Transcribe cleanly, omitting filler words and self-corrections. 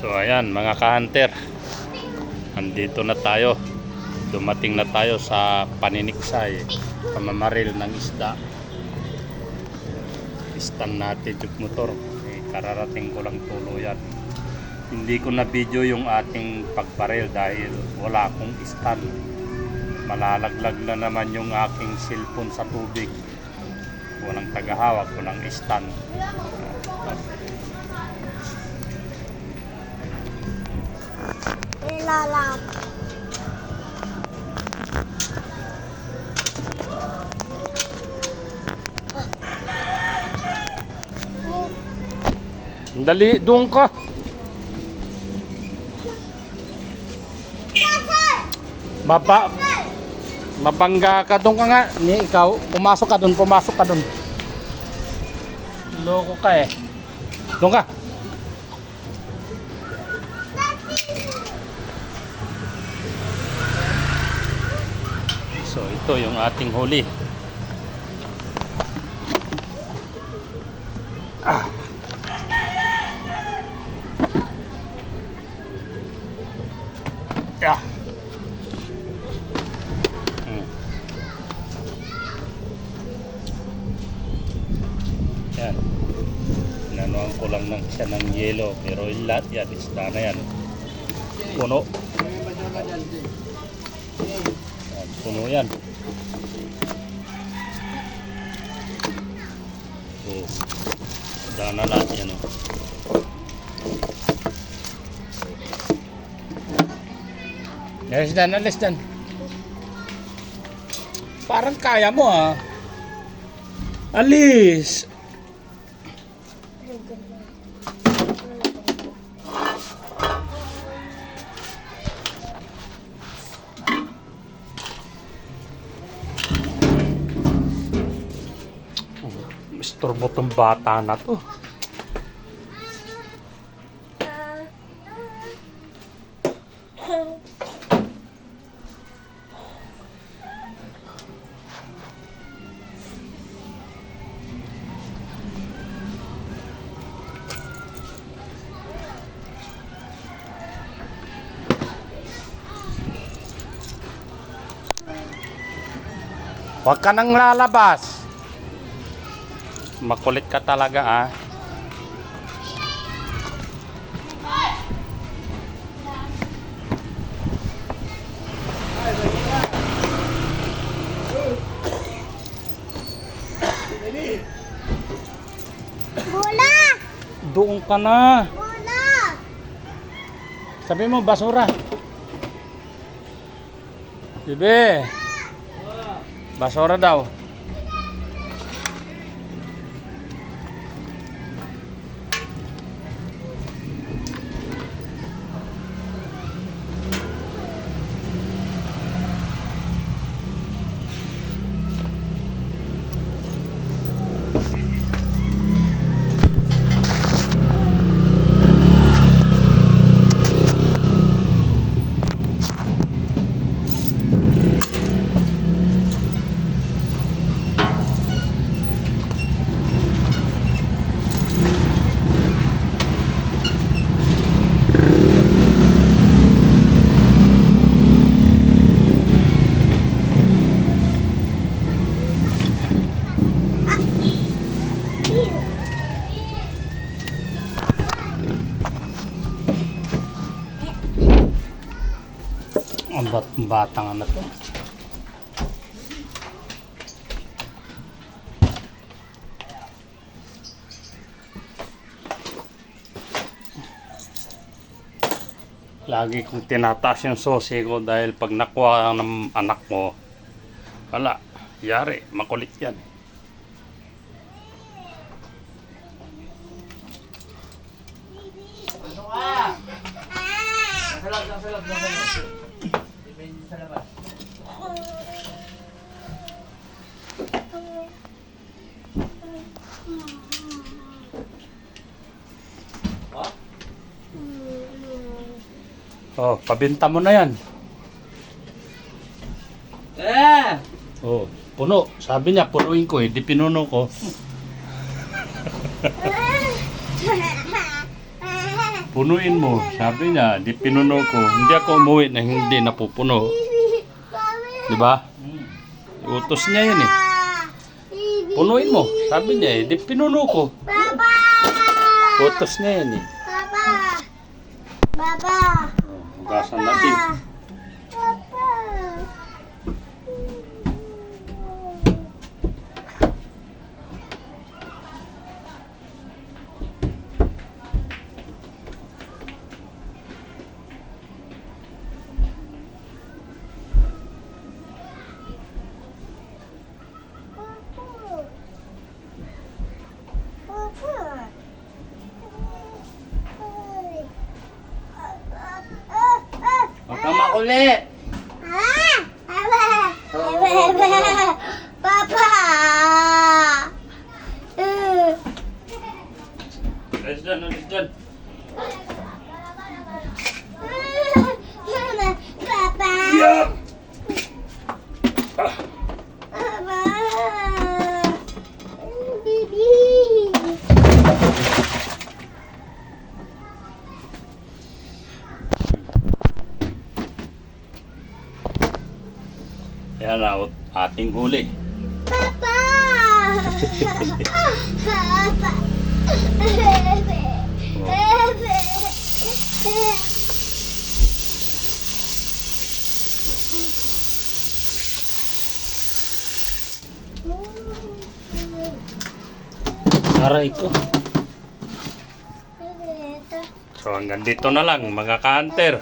So ayan mga ka-hunter, andito na tayo. Dumating na tayo sa Paniniksay, pamamaril ng isda. Istan natin yung motor. Kararating ko lang tuluyan. Hindi ko na video yung ating pagbaril dahil wala akong istan. Malalaglag na naman yung aking cellphone sa tubig. Walang tagahawak, walang istan. Nilalang. Dali, doon ka. Mabangga ka doon ka nga. Ni ikaw, pumasok ka doon. Loko ka eh. Doon ka. So ito yung ating huli. Yeah. Yan. Inanuan ko lang siya ng yelo, pero lahat yan, isda na yan. Puno. Yan, puno yan. Oh, isda na lahat yan. Oh. Alis dan. Parang kaya mo ah. Alis. Istorbo tong bata na to. Huwag ka nang lalabas. Makulit ka talaga ah. Bola! Doon ka na. Bola! Sabi mo basura. Bibe. Basura daw. Ang batang ano to. Lagi kong tinataas yung sosi ko dahil pag nakuha ng anak mo, wala, yari, makulit yan. Salag. Depende sa labas. Oh, pabenta mo na yan. Oh, puno. Sabi niya, punuin ko eh. Di pinuno ko. Punuin mo. Sabi niya, di pinuno ko. Hindi ako umuwi na hindi napupuno. Di ba? Utos niya yun eh. Punuin mo. Sabi niya eh, di pinuno ko. Papa! Utos niya yun eh. Papa! Papa! Hugasan natin. Papa! Huwag kang makulit. Papa! Alis dyan, alis dyan. Papa! Yeah. Papa! Bibi! Yan na, ating huli. Papa! Papa! Aray ko. So hanggang dito na lang mga ka-hunter.